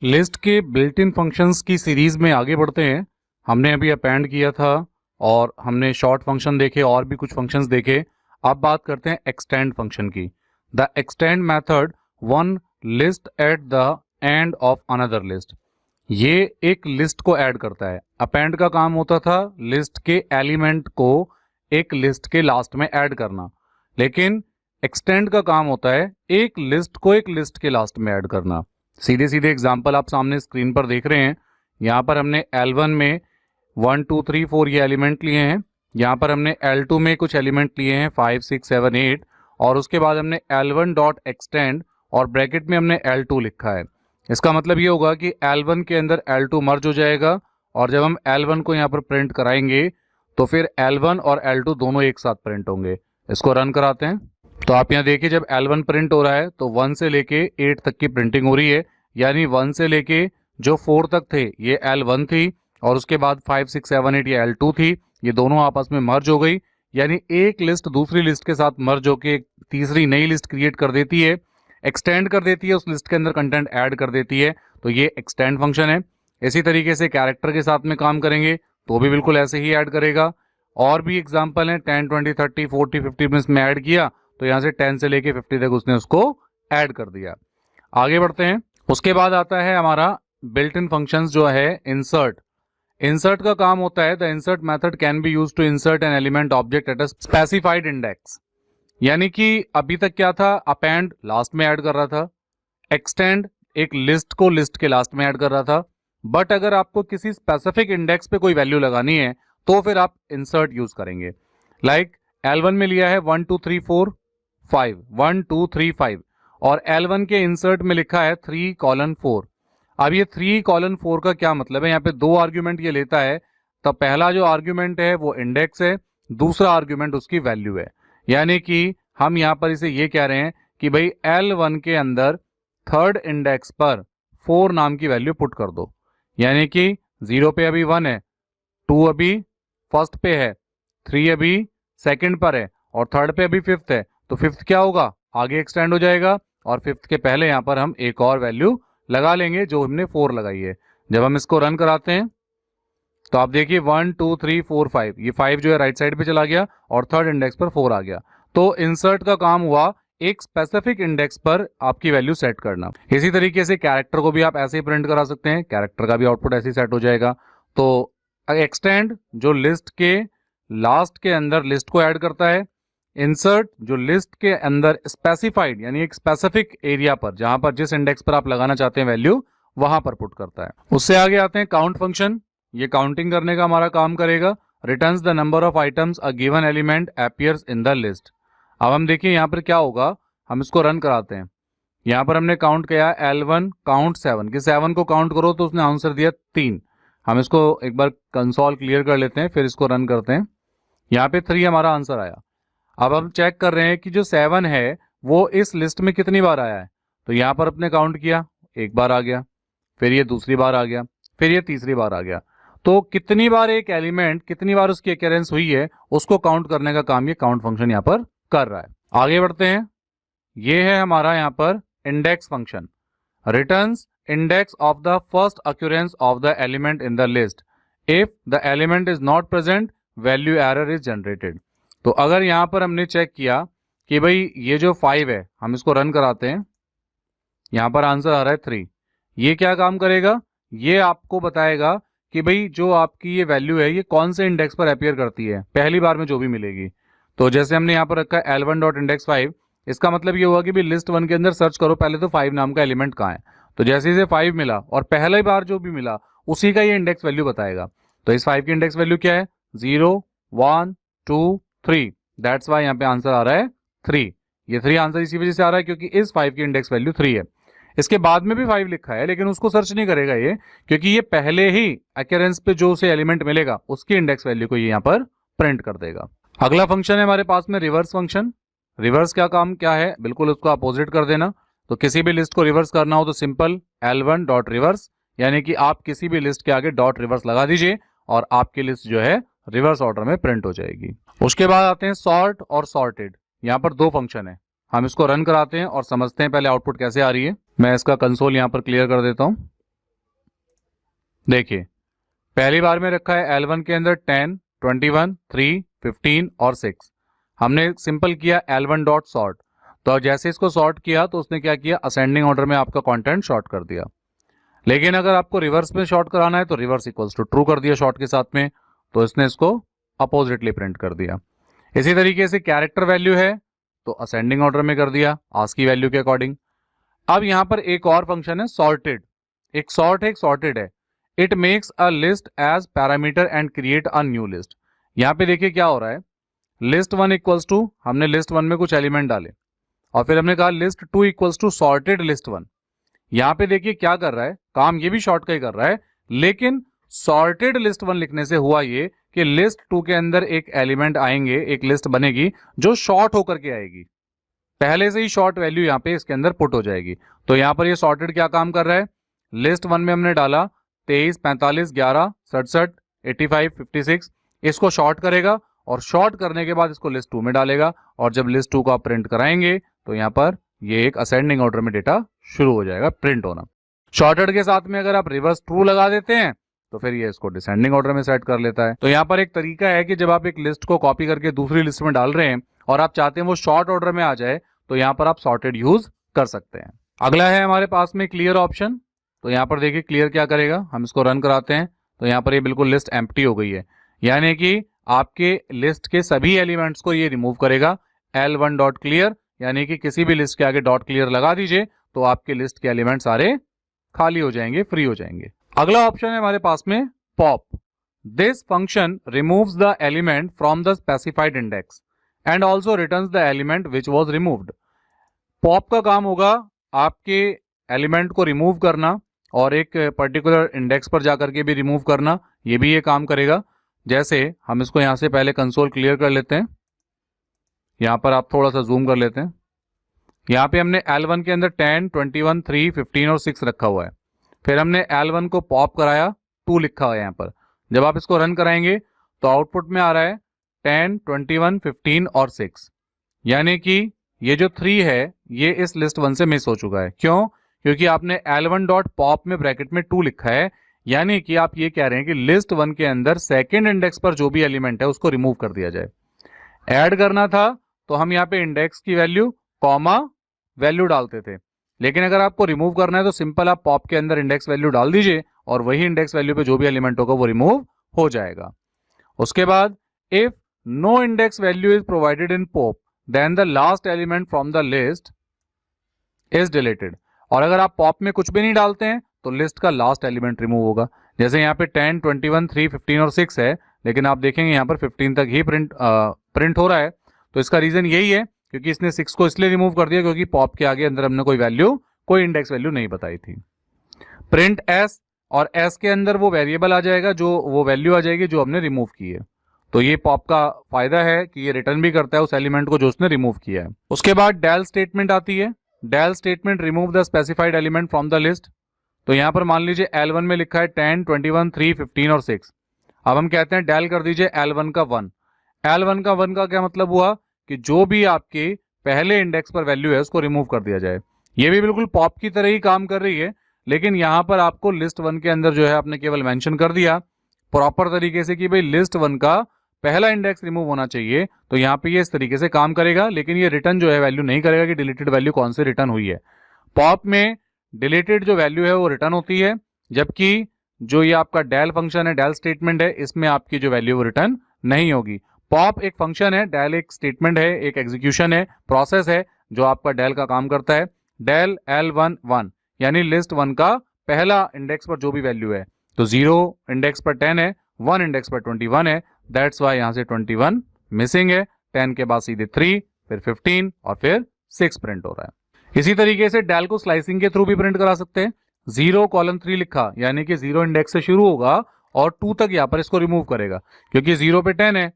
List के built in functions की series में आगे बढ़ते हैं। हमने अभी अपेंड किया था और हमने शॉर्ट फंक्शन देखे और भी कुछ फंक्शंस देखे। अब बात करते हैं एक्सटेंड फंक्शन की। The extend method one list at the end of another list. ये एक लिस्ट को ऐड करता है। अपेंड का काम होता था लिस्ट के एलिमेंट को एक लिस्ट के लास्ट में ऐड करना, लेकिन एक्सटेंड का काम होता है एक लिस्ट को एक लिस्ट के लास्ट में ऐड करना। सीधे सीधे एग्जाम्पल आप सामने स्क्रीन पर देख रहे हैं। यहाँ पर हमने L1 में 1 2 3 4 ये एलिमेंट लिए हैं। यहाँ पर हमने L2 में कुछ एलिमेंट लिए हैं 5 6 7 8, और उसके बाद हमने L1 डॉट एक्सटेंड और ब्रैकेट में हमने L2 लिखा है। इसका मतलब ये होगा कि L1 के अंदर L2 मर्ज हो जाएगा, और जब हम L1 को यहाँ पर प्रिंट कराएंगे तो फिर L1 और L2 दोनों एक साथ प्रिंट होंगे। इसको रन कराते हैं तो आप यहाँ देखिए जब L1 प्रिंट हो रहा है तो 1 से लेके 8 तक की प्रिंटिंग हो रही है, यानी 1 से लेके जो 4 तक थे ये L1 थी, और उसके बाद 5 6 7 8 ये L2 थी। ये दोनों आपस में मर्ज हो गई, यानी एक लिस्ट दूसरी लिस्ट के साथ मर्ज होकर एक तीसरी नई लिस्ट क्रिएट कर देती है, एक्सटेंड कर देती है, उस लिस्ट के अंदर कंटेंट ऐड कर देती है। तो ये एक्सटेंड फंक्शन है। इसी तरीके से कैरेक्टर के साथ में काम करेंगे तो भी बिल्कुल ऐसे ही ऐड करेगा। और भी एग्जाम्पल हैं 10 20 30 40 50 में इसमें ऐड किया तो यहाँ से 10 से लेके 50 तक उसने उसको ऐड कर दिया। आगे बढ़ते हैं। उसके बाद आता है हमारा बिल्ट इन फंक्शंस जो है इंसर्ट। इंसर्ट का काम होता है the insert method can be used to insert an element object at a specified index. यानी कि अभी तक क्या था, अपेंड लास्ट में ऐड कर रहा था, एक्सटेंड एक लिस्ट को लिस्ट के लास्ट में ऐड कर रहा था, बट अगर आपको किसी स्पेसिफिक इंडेक्स पे कोई वैल्यू लगानी है तो फिर आप इंसर्ट यूज करेंगे। लाइक L1 में लिया है 1 2 3 4 5 1 2 3 5, और L1 के इंसर्ट में लिखा है 3:4। अब ये 3:4 का क्या मतलब है, यहाँ पे दो आर्ग्यूमेंट ये लेता है। तो पहला जो आर्ग्यूमेंट है वो इंडेक्स है, दूसरा आर्ग्यूमेंट उसकी वैल्यू है। यानी कि हम यहाँ पर इसे ये कह रहे हैं कि भाई L1 के अंदर थर्ड इंडेक्स पर 4 नाम की वैल्यू पुट कर दो। यानी कि 0 पे अभी 1 है, 2 अभी फर्स्ट पे है, 3 अभी सेकंड पर है, और थर्ड पे अभी फिफ्थ है। तो फिफ्थ क्या होगा, आगे एक्सटेंड हो जाएगा, और फिफ्थ के पहले यहाँ पर हम एक और वैल्यू लगा लेंगे जो हमने 4 लगाई है। जब हम इसको रन कराते हैं तो आप देखिए 1 2 3 4 5, ये 5 जो है राइट साइड पे चला गया और थर्ड इंडेक्स पर 4 आ गया। तो इंसर्ट का काम हुआ एक स्पेसिफिक इंडेक्स पर आपकी वैल्यू सेट करना। इसी तरीके से कैरेक्टर को भी आप ऐसे ही प्रिंट करा सकते हैं, कैरेक्टर का भी आउटपुट ऐसे ही सेट हो जाएगा। तो एक्सटेंड जो लिस्ट के लास्ट के अंदर लिस्ट को ऐड करता है, इंसर्ट जो लिस्ट के अंदर स्पेसिफाइड यानी एक स्पेसिफिक एरिया पर जहां पर जिस इंडेक्स पर आप लगाना चाहते हैं वैल्यू वहां पर पुट करता है। उससे आगे आते हैं काउंट फंक्शन। ये काउंटिंग करने का हमारा काम करेगा। Returns the number of items a given element appears in the list. अब हम देखिए यहाँ पर क्या होगा, हम इसको रन कराते हैं। यहाँ पर हमने काउंट किया L1 काउंट 7 कि 7 को काउंट करो, तो उसने आंसर दिया 3। हम इसको एक बार कंसोल क्लियर कर लेते हैं, फिर इसको रन करते हैं। यहाँ पे 3 हमारा आंसर आया। अब हम चेक कर रहे हैं कि जो 7 है वो इस लिस्ट में कितनी बार आया है। तो यहाँ पर अपने काउंट किया, एक बार आ गया, फिर ये दूसरी बार आ गया, फिर ये तीसरी बार आ गया। तो कितनी बार एक एलिमेंट, कितनी बार उसकी अकेरेंस हुई है, उसको काउंट करने का काम ये काउंट फंक्शन यहाँ पर कर रहा है। आगे बढ़ते हैं। ये है हमारा यहाँ पर index function. Returns index of the first occurrence of the element in the list. If the element is not present value error is generated. तो अगर यहाँ पर हमने चेक किया कि भाई ये जो 5 है, हम इसको रन कराते हैं, यहाँ पर आंसर आ रहा है 3। ये क्या काम करेगा, ये आपको बताएगा कि भाई जो आपकी ये वैल्यू है ये कौन से इंडेक्स पर अपीयर करती है, पहली बार में जो भी मिलेगी। तो जैसे हमने यहाँ पर रखा है L1 डॉट इंडेक्स 5, इसका मतलब ये हुआ कि भाई लिस्ट 1 के अंदर सर्च करो पहले तो 5 नाम का एलिमेंट कहाँ है। तो जैसे इसे 5 मिला और पहली बार जो भी मिला उसी का ये इंडेक्स वैल्यू बताएगा। तो इस 5 की इंडेक्स वैल्यू क्या है, 0 1 2 3। दैट्स वाई यहाँ पे आंसर आ रहा है 3। ये 3 आंसर इसी वजह से आ रहा है क्योंकि इस 5 की इंडेक्स वैल्यू 3 है। इसके बाद में भी 5 लिखा है लेकिन उसको सर्च नहीं करेगा ये, क्योंकि ये पहले ही अक्यूरेंस पे जो उसे एलिमेंट मिलेगा उसकी इंडेक्स वैल्यू को ये यहाँ पर प्रिंट कर देगा। अगला फंक्शन है हमारे पास में रिवर्स फंक्शन। रिवर्स क्या काम क्या है, बिल्कुल उसको अपोजिट कर देना। तो किसी भी लिस्ट को रिवर्स करना हो तो सिंपल L1 डॉट रिवर्स, यानी कि आप किसी भी लिस्ट के आगे डॉट रिवर्स लगा दीजिए और आपकी लिस्ट जो है रिवर्स ऑर्डर में प्रिंट हो जाएगी। उसके बाद आते हैं सॉर्ट और सॉर्टेड। यहाँ पर 2 फंक्शन है, हम इसको रन कराते हैं और समझते हैं पहले आउटपुट कैसे आ रही है। मैं इसका कंसोल यहाँ पर क्लियर कर देता हूँ। देखिए पहली बार में रखा है L1 के अंदर 10, 21, 3, 15 और 6। हमने सिंपल किया L1 डॉट सॉर्ट, तो जैसे इसको सॉर्ट किया तो उसने क्या किया, असेंडिंग ऑर्डर में आपका कंटेंट शॉर्ट कर दिया। लेकिन अगर आपको रिवर्स में शॉर्ट कराना है तो रिवर्स इक्वल्स टू ट्रू कर दिया शॉर्ट के साथ में, तो इसने इसको अपोजिटली प्रिंट कर दिया। इसी तरीके से कैरेक्टर वैल्यू है तो असेंडिंग ऑर्डर में कर दिया आस्क की वैल्यू के अकॉर्डिंग। अब यहां पर एक और फंक्शन है सॉर्टेड, एक सॉर्ट है एक सॉर्टेड है। It makes a list as parameter and create a new list. यहां पे देखिए क्या हो रहा है, लिस्ट वन इक्वल्स टू, हमने लिस्ट वन में कुछ एलिमेंट डाले और फिर हमने कहा list two equals to sorted list one. यहां पे देखिए क्या कर रहा है, काम ये भी शॉर्ट का ही कर रहा है, लेकिन सॉर्टेड लिस्ट वन लिखने से हुआ ये कि लिस्ट टू के अंदर एक एलिमेंट आएंगे, एक लिस्ट बनेगी जो शॉर्ट होकर के आएगी, पहले से ही शॉर्ट वैल्यू यहां पे इसके अंदर पुट हो जाएगी। तो यहां पर ये सॉर्टेड क्या काम कर रहा है, लिस्ट वन में हमने डाला 23, 45, 11, 67, 85, 56, इसको शॉर्ट करेगा और शॉर्ट करने के बाद इसको लिस्ट टू में डालेगा, और जब लिस्ट टू को आप प्रिंट कराएंगे तो यहां पर ये एक असेंडिंग ऑर्डर में डेटा शुरू हो जाएगा प्रिंट होना। शॉर्टेड के साथ में अगर आप रिवर्स ट्रू लगा देते हैं तो फिर ये इसको डिसेंडिंग ऑर्डर में सेट कर लेता है। तो यहाँ पर एक तरीका है कि जब आप एक लिस्ट को कॉपी करके दूसरी लिस्ट में डाल रहे हैं और आप चाहते हैं वो शॉर्ट ऑर्डर में आ जाए, तो यहाँ पर आप सॉर्टेड यूज कर सकते हैं। अगला है हमारे पास में क्लियर ऑप्शन। तो यहाँ पर देखिए क्लियर क्या करेगा, हम इसको रन कराते हैं तो यहाँ पर ये बिल्कुल लिस्ट एम्प्टी हो गई है, यानी कि आपके लिस्ट के सभी एलिमेंट्स को ये रिमूव करेगा। L1 डॉट क्लियर, यानी कि किसी भी लिस्ट के आगे डॉट क्लियर लगा दीजिए तो आपके लिस्ट के एलिमेंट सारे खाली हो जाएंगे, फ्री हो जाएंगे। अगला ऑप्शन है हमारे पास में pop. This function removes the element from the specified index and also returns the element which was removed. Pop का काम होगा आपके एलिमेंट को रिमूव करना और एक पर्टिकुलर इंडेक्स पर जाकर के भी रिमूव करना, ये भी ये काम करेगा। जैसे हम इसको यहां से पहले कंसोल क्लियर कर लेते हैं, यहां पर आप थोड़ा सा जूम कर लेते हैं। यहां पे हमने L1 के अंदर 10, 21, 3, 15 और 6 रखा हुआ है, फिर हमने L1 को पॉप कराया, 2 लिखा हुआ है यहाँ पर। जब आप इसको रन कराएंगे तो आउटपुट में आ रहा है 10, 21, 15 और 6, यानी कि ये जो 3 है ये इस लिस्ट 1 से मिस हो चुका है। क्यों? क्योंकि आपने L1 डॉट पॉप में ब्रैकेट में 2 लिखा है, यानी कि आप ये कह रहे हैं कि लिस्ट 1 के अंदर सेकेंड इंडेक्स पर जो भी एलिमेंट है उसको रिमूव कर दिया जाए। ऐड करना था तो हम यहाँ पे इंडेक्स की वैल्यू कॉमा वैल्यू डालते थे, लेकिन अगर आपको रिमूव करना है तो सिंपल आप पॉप के अंदर इंडेक्स वैल्यू डाल दीजिए और वही इंडेक्स वैल्यू पे जो भी एलिमेंट होगा वो रिमूव हो जाएगा। उसके बाद if no index value is provided in pop then the last element from the list is deleted. और अगर आप पॉप में कुछ भी नहीं डालते हैं तो लिस्ट का लास्ट एलिमेंट रिमूव होगा। जैसे यहाँ पे 10, 21, 3, 15 और 6 है, लेकिन आप देखेंगे यहाँ पर 15 तक ही प्रिंट हो रहा है। तो इसका रीजन यही है क्योंकि इसने 6 को इसलिए रिमूव कर दिया क्योंकि पॉप के आगे अंदर हमने कोई वैल्यू, कोई इंडेक्स वैल्यू नहीं बताई थी। प्रिंट एस, और एस के अंदर वो वेरिएबल आ जाएगा, जो वो वैल्यू आ जाएगी जो हमने रिमूव की है। तो ये पॉप का फायदा है कि ये रिटर्न भी करता है उस एलिमेंट को जो उसने रिमूव किया है। उसके बाद डेल स्टेटमेंट आती है। Del statement remove the specified element from the list. तो यहां पर मान लीजिए L1 में लिखा है 10, 21, 3, 15 और 6। अब हम कहते हैं डेल कर दीजिए L1 का 1। L1 का 1 का क्या मतलब हुआ कि जो भी आपके पहले इंडेक्स पर वैल्यू है उसको रिमूव कर दिया जाए। ये भी बिल्कुल पॉप की तरह ही काम कर रही है, लेकिन यहां पर आपको लिस्ट 1 के अंदर जो है आपने केवल मेंशन कर दिया प्रॉपर तरीके से कि भाई लिस्ट 1 का पहला इंडेक्स रिमूव होना चाहिए, तो यहाँ पे ये इस तरीके से काम करेगा, लेकिन ये रिटर्न जो है वैल्यू नहीं करेगा कि डिलीटेड वैल्यू कौन से रिटर्न हुई है। पॉप में डिलीटेड जो वैल्यू है वो रिटर्न होती है, जबकि जो ये आपका डेल फंक्शन है, डेल स्टेटमेंट है, इसमें आपकी जो वैल्यू वो रिटर्न नहीं होगी। पॉप एक फंक्शन है, डेल एक स्टेटमेंट है, एक एग्जीक्यूशन है, प्रोसेस है जो आपका डेल का काम करता है। डेल L1 1 यानी लिस्ट 1 का पहला इंडेक्स पर जो भी वैल्यू है, तो 0 इंडेक्स पर 10 है, 1 इंडेक्स पर 21 है, दैट्स वाई यहां से 21 मिसिंग है। 10 के बाद सीधे 3, फिर 15 और फिर 6 प्रिंट हो रहा है। इसी तरीके से डेल को स्लाइसिंग के थ्रू भी प्रिंट करा सकते हैं। 0:3 लिखा, यानी कि 0 इंडेक्स से शुरू होगा और 2 तक यहाँ पर इसको रिमूव करेगा, क्योंकि 0 पे 10 है,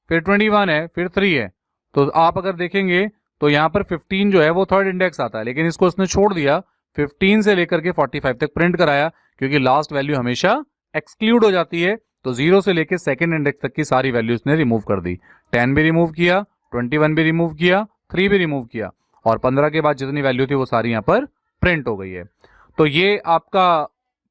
फिर 21 है, फिर 3 है। तो आप अगर देखेंगे तो यहाँ पर 15 जो है वो थर्ड इंडेक्स आता है, लेकिन इसको इसने छोड़ दिया, 15 से लेकर के 45 तक प्रिंट कराया, क्योंकि लास्ट वैल्यू हमेशा एक्सक्लूड हो जाती है। तो 0 से लेकर सेकंड इंडेक्स तक की सारी वैल्यूज ने रिमूव कर दी। 10 भी रिमूव किया, 21 भी रिमूव किया, 3 भी रिमूव किया, और 15 के बाद जितनी वैल्यू थी वो सारी यहाँ पर प्रिंट हो गई है। तो ये आपका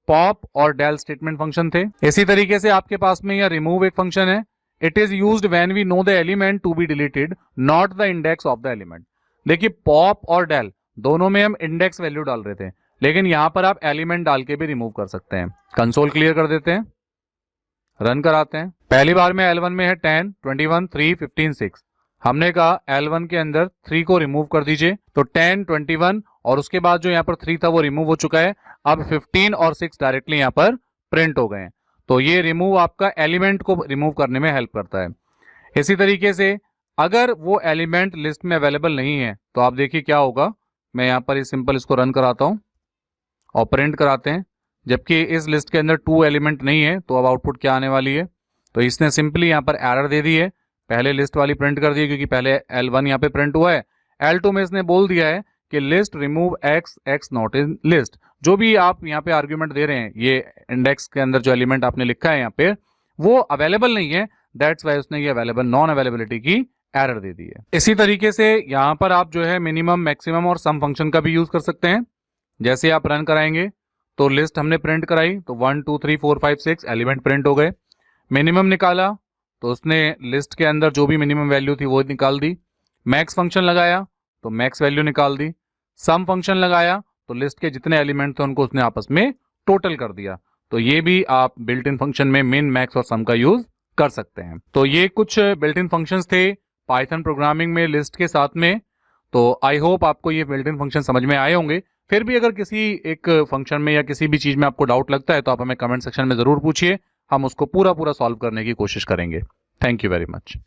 पॉप और डेल स्टेटमेंट फंक्शन थे। इसी तरीके से आपके पास में यह रिमूव एक फंक्शन है। It is used when we know the element to be deleted, not the index of the element. देखिए पॉप और डेल दोनों में हम इंडेक्स वैल्यू डाल रहे थे, लेकिन यहां पर आप एलिमेंट डाल के भी रिमूव कर सकते हैं। कंसोल क्लियर कर देते हैं, रन कराते हैं। पहली बार में L1 में है 10, 21, 3, 15, 6। हमने कहा L1 के अंदर 3 को रिमूव कर दीजिए, तो 10, 21 और उसके बाद जो यहाँ पर 3 था वो रिमूव हो चुका है। अब 15 और 6 डायरेक्टली यहाँ पर प्रिंट हो गए हैं। तो ये रिमूव आपका एलिमेंट को रिमूव करने में हेल्प करता है। इसी तरीके से अगर वो एलिमेंट लिस्ट में अवेलेबल नहीं है तो आप देखिए क्या होगा। मैं यहाँ पर सिंपल इसको रन कराता हूँ और प्रिंट कराते हैं। जबकि इस लिस्ट के अंदर 2 एलिमेंट नहीं है, तो अब आउटपुट क्या आने वाली है, तो इसने सिंपली यहाँ पर एरर दे दी है। पहले लिस्ट वाली प्रिंट कर दी है क्योंकि पहले L1 यहाँ पे प्रिंट हुआ है। L2 में इसने बोल दिया है कि list remove x not in list. जो भी आप यहाँ पे आर्ग्यूमेंट दे रहे हैं, ये इंडेक्स के अंदर जो एलिमेंट आपने लिखा है यहाँ पे वो अवेलेबल नहीं है, दैट्स वाई उसने ये अवेलेबल नॉन अवेलेबिलिटी की एरर दे दी है। इसी तरीके से यहाँ पर आप जो है मिनिमम, मैक्सिमम और सम फंक्शन का भी यूज कर सकते हैं। जैसे आप रन कराएंगे तो लिस्ट हमने प्रिंट कराई तो 1 2 3 4 5 6 एलिमेंट प्रिंट हो गए। मिनिमम निकाला तो उसने लिस्ट के अंदर जो भी मिनिमम वैल्यू थी वो निकाल दी। मैक्स फंक्शन लगाया तो मैक्स वैल्यू निकाल दी। सम फंक्शन लगाया तो लिस्ट के जितने एलिमेंट थे उनको उसने आपस में टोटल कर दिया। तो ये भी आप बिल्ट इन फंक्शन में मिन, मैक्स और सम का यूज कर सकते हैं। तो ये कुछ बिल्ट इन फंक्शंस थे पाइथन प्रोग्रामिंग में लिस्ट के साथ में। तो आई होप आपको ये बिल्ट इन फंक्शन समझ में आए होंगे। फिर भी अगर किसी एक फंक्शन में या किसी भी चीज में आपको डाउट लगता है तो आप हमें कमेंट सेक्शन में जरूर पूछिए, हम उसको पूरा सॉल्व करने की कोशिश करेंगे। Thank you very much.